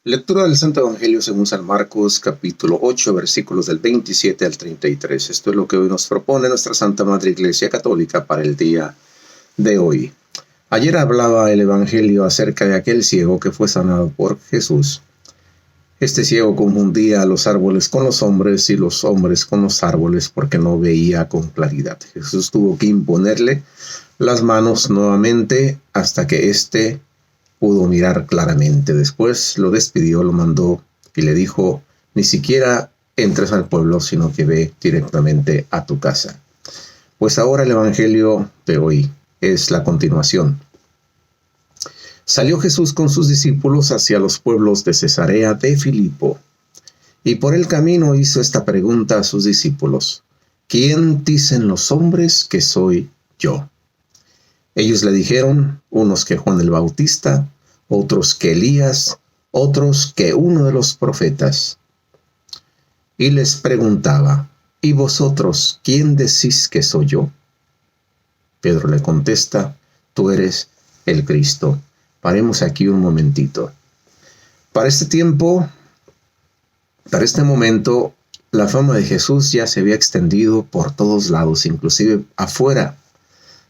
Lectura del Santo Evangelio según San Marcos, capítulo 8, versículos del 27 al 33. Esto es lo que hoy nos propone nuestra Santa Madre Iglesia Católica para el día de hoy. Ayer hablaba el Evangelio acerca de aquel ciego que fue sanado por Jesús. Este ciego confundía los árboles con los hombres y los hombres con los árboles porque no veía con claridad. Jesús tuvo que imponerle las manos nuevamente hasta que éste pudo mirar claramente. Después lo despidió, lo mandó y le dijo: ni siquiera entres al pueblo, sino que ve directamente a tu casa. Pues ahora el Evangelio de hoy es la continuación. Salió Jesús con sus discípulos hacia los pueblos de Cesarea de Filipo, y por el camino hizo esta pregunta a sus discípulos: ¿quién dicen los hombres que soy yo? Ellos le dijeron, unos que Juan el Bautista, otros que Elías, otros que uno de los profetas. Y les preguntaba: ¿y vosotros quién decís que soy yo? Pedro le contesta: tú eres el Cristo. Paremos aquí un momentito. Para este tiempo, para este momento, la fama de Jesús ya se había extendido por todos lados, inclusive afuera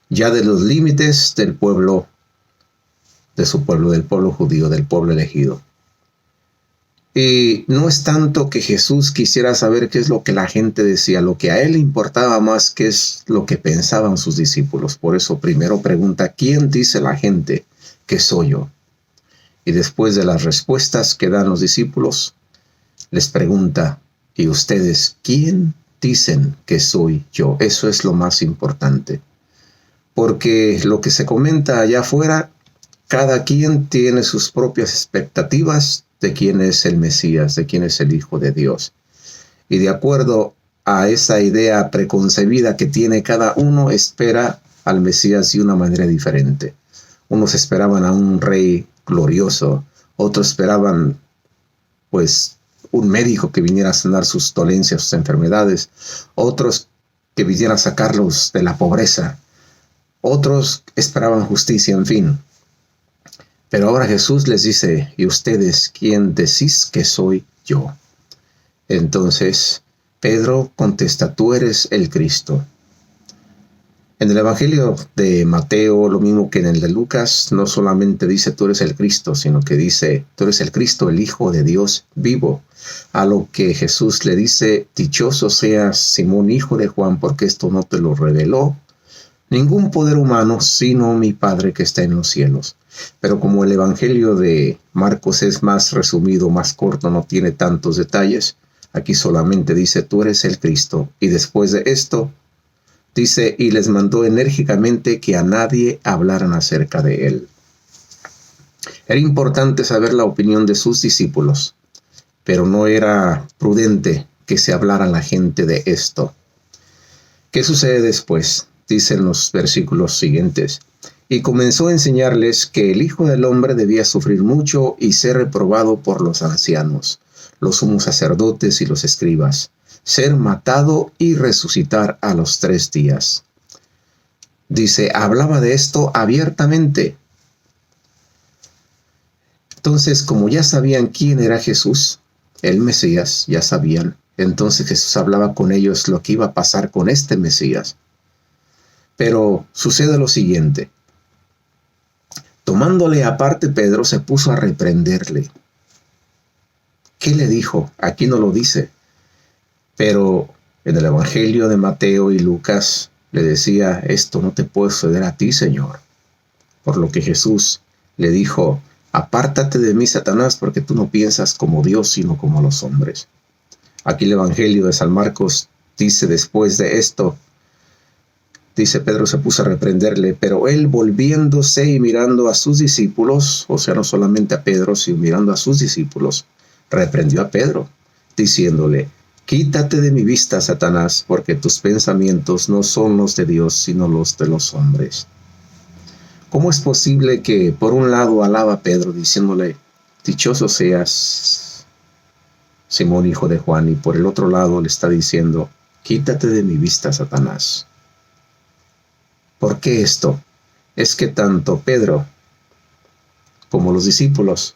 ya de los límites del pueblo, de su pueblo, del pueblo judío, del pueblo elegido. Y no es tanto que Jesús quisiera saber qué es lo que la gente decía, lo que a él le importaba más qué es lo que pensaban sus discípulos. Por eso primero pregunta: ¿quién dice la gente que soy yo? Y después de las respuestas que dan los discípulos, les pregunta: ¿y ustedes quién dicen que soy yo? Eso es lo más importante. Porque lo que se comenta allá afuera, cada quien tiene sus propias expectativas de quién es el Mesías, de quién es el Hijo de Dios. Y de acuerdo a esa idea preconcebida que tiene cada uno, espera al Mesías de una manera diferente. Unos esperaban a un rey glorioso, otros esperaban, pues, un médico que viniera a sanar sus dolencias, sus enfermedades, otros que viniera a sacarlos de la pobreza. Otros esperaban justicia, en fin. Pero ahora Jesús les dice: ¿y ustedes quién decís que soy yo? Entonces Pedro contesta: tú eres el Cristo. En el Evangelio de Mateo, lo mismo que en el de Lucas, no solamente dice tú eres el Cristo, sino que dice tú eres el Cristo, el Hijo de Dios vivo. A lo que Jesús le dice: dichoso seas, Simón, hijo de Juan, porque esto no te lo reveló ningún poder humano, sino mi Padre que está en los cielos. Pero como el Evangelio de Marcos es más resumido, más corto, no tiene tantos detalles, aquí solamente dice tú eres el Cristo. Y después de esto dice: y les mandó enérgicamente que a nadie hablaran acerca de él. Era importante saber la opinión de sus discípulos, pero no era prudente que se hablara a la gente de esto. ¿Qué sucede después? Dicen los versículos siguientes: y comenzó a enseñarles que el Hijo del Hombre debía sufrir mucho y ser reprobado por los ancianos, los sumos sacerdotes y los escribas, ser matado y resucitar a los 3 días. Dice, hablaba de esto abiertamente. Entonces, como ya sabían quién era Jesús, el Mesías, ya sabían, entonces Jesús hablaba con ellos lo que iba a pasar con este Mesías. Pero sucede lo siguiente. Tomándole aparte, Pedro se puso a reprenderle. ¿Qué le dijo? Aquí no lo dice. Pero en el Evangelio de Mateo y Lucas le decía: esto no te puede suceder a ti, Señor. Por lo que Jesús le dijo: apártate de mí, Satanás, porque tú no piensas como Dios, sino como los hombres. Aquí el Evangelio de San Marcos dice: después de esto, dice, Pedro se puso a reprenderle, pero él, volviéndose y mirando a sus discípulos, o sea, no solamente a Pedro, sino mirando a sus discípulos, reprendió a Pedro, diciéndole: quítate de mi vista, Satanás, porque tus pensamientos no son los de Dios, sino los de los hombres. ¿Cómo es posible que por un lado alaba a Pedro diciéndole: dichoso seas, Simón, hijo de Juan, y por el otro lado le está diciendo: quítate de mi vista, Satanás? ¿Por qué esto? Es que tanto Pedro como los discípulos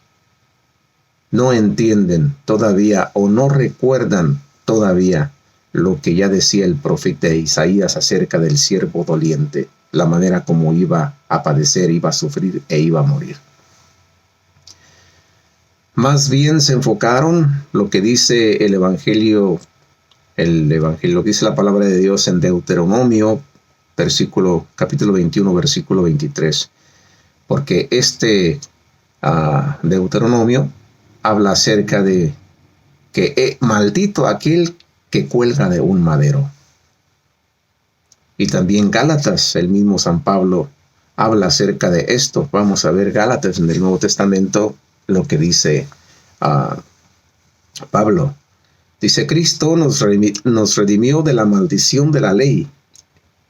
no entienden todavía o no recuerdan todavía lo que ya decía el profeta Isaías acerca del siervo doliente, la manera como iba a padecer, iba a sufrir e iba a morir. Más bien se enfocaron lo que dice el Evangelio, dice la palabra de Dios en Deuteronomio, capítulo 21, versículo 23. Porque Deuteronomio habla acerca de que maldito aquel que cuelga de un madero. Y también Gálatas, el mismo San Pablo habla acerca de esto. Vamos a ver Gálatas en el Nuevo Testamento, lo que dice Pablo. Dice, Cristo nos redimió de la maldición de la ley,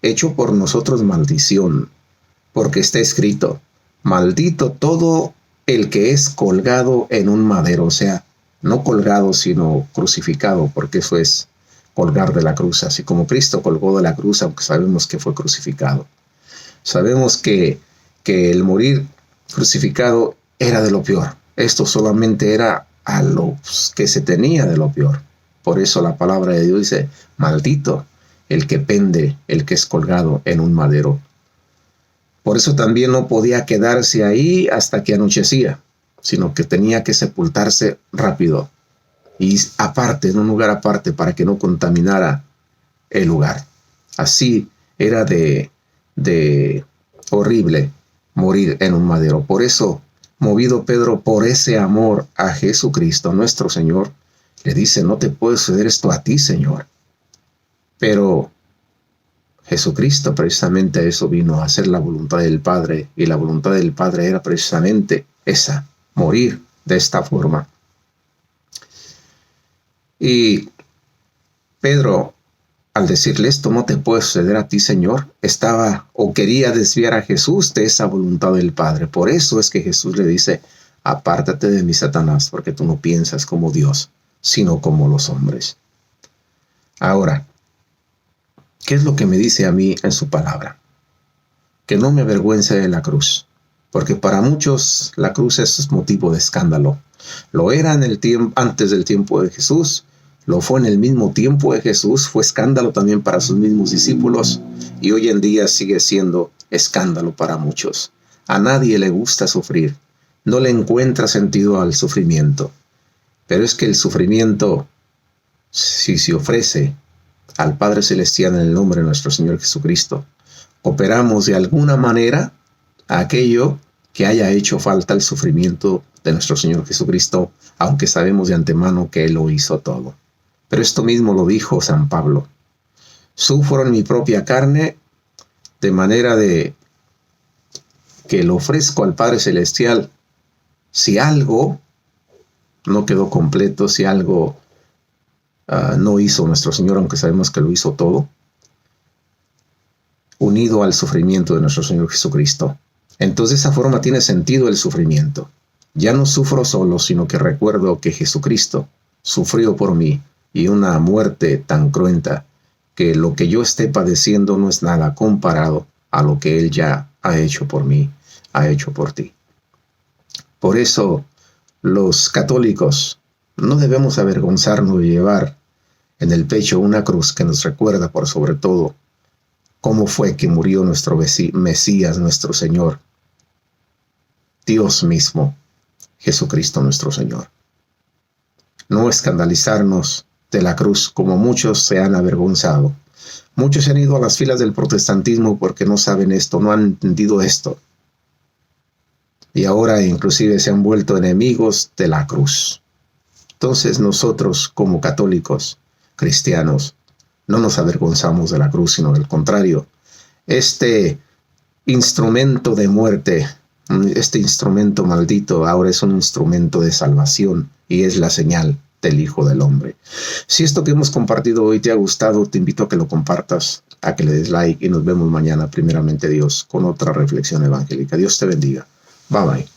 hecho por nosotros maldición, porque está escrito, maldito todo el que es colgado en un madero, o sea, no colgado, sino crucificado, porque eso es colgar de la cruz, así como Cristo colgó de la cruz, aunque sabemos que fue crucificado. Sabemos que el morir crucificado era de lo peor. Esto solamente era a lo que se tenía de lo peor. Por eso la palabra de Dios dice, maldito el que pende, el que es colgado en un madero. Por eso también no podía quedarse ahí hasta que anochecía, sino que tenía que sepultarse rápido y aparte, en un lugar aparte, para que no contaminara el lugar. Así era de horrible morir en un madero. Por eso, movido Pedro por ese amor a Jesucristo, nuestro Señor, le dice, no te puede suceder esto a ti, Señor. Pero Jesucristo precisamente a eso vino, a hacer la voluntad del Padre, y la voluntad del Padre era precisamente esa, morir de esta forma. Y Pedro, al decirle esto, no te puede suceder a ti, Señor, estaba o quería desviar a Jesús de esa voluntad del Padre. Por eso es que Jesús le dice, apártate de mí, Satanás, porque tú no piensas como Dios, sino como los hombres. Ahora, ¿qué es lo que me dice a mí en su palabra? Que no me avergüence de la cruz, porque para muchos la cruz es motivo de escándalo. Lo era en el tiempo, antes del tiempo de Jesús, lo fue en el mismo tiempo de Jesús, fue escándalo también para sus mismos discípulos, y hoy en día sigue siendo escándalo para muchos. A nadie le gusta sufrir, no le encuentra sentido al sufrimiento, pero es que el sufrimiento, si se ofrece al Padre Celestial en el nombre de nuestro Señor Jesucristo, operamos de alguna manera a aquello que haya hecho falta el sufrimiento de nuestro Señor Jesucristo, aunque sabemos de antemano que Él lo hizo todo. Pero esto mismo lo dijo San Pablo. Sufro en mi propia carne de manera de que lo ofrezco al Padre Celestial. Si algo no quedó completo, si algo no hizo nuestro Señor, aunque sabemos que lo hizo todo, unido al sufrimiento de nuestro Señor Jesucristo. Entonces de esa forma tiene sentido el sufrimiento. Ya no sufro solo, sino que recuerdo que Jesucristo sufrió por mí, y una muerte tan cruenta que lo que yo esté padeciendo no es nada comparado a lo que Él ya ha hecho por mí, ha hecho por ti. Por eso los católicos no debemos avergonzarnos de llevar en el pecho una cruz que nos recuerda por sobre todo cómo fue que murió nuestro Mesías, nuestro Señor, Dios mismo, Jesucristo nuestro Señor. No escandalizarnos de la cruz como muchos se han avergonzado. Muchos se han ido a las filas del protestantismo porque no saben esto, no han entendido esto. Y ahora inclusive se han vuelto enemigos de la cruz. Entonces nosotros como católicos, cristianos, no nos avergonzamos de la cruz, sino del contrario. Este instrumento de muerte, este instrumento maldito, ahora es un instrumento de salvación y es la señal del Hijo del Hombre. Si esto que hemos compartido hoy te ha gustado, te invito a que lo compartas, a que le des like y nos vemos mañana, primeramente Dios, con otra reflexión evangélica. Dios te bendiga. Bye bye.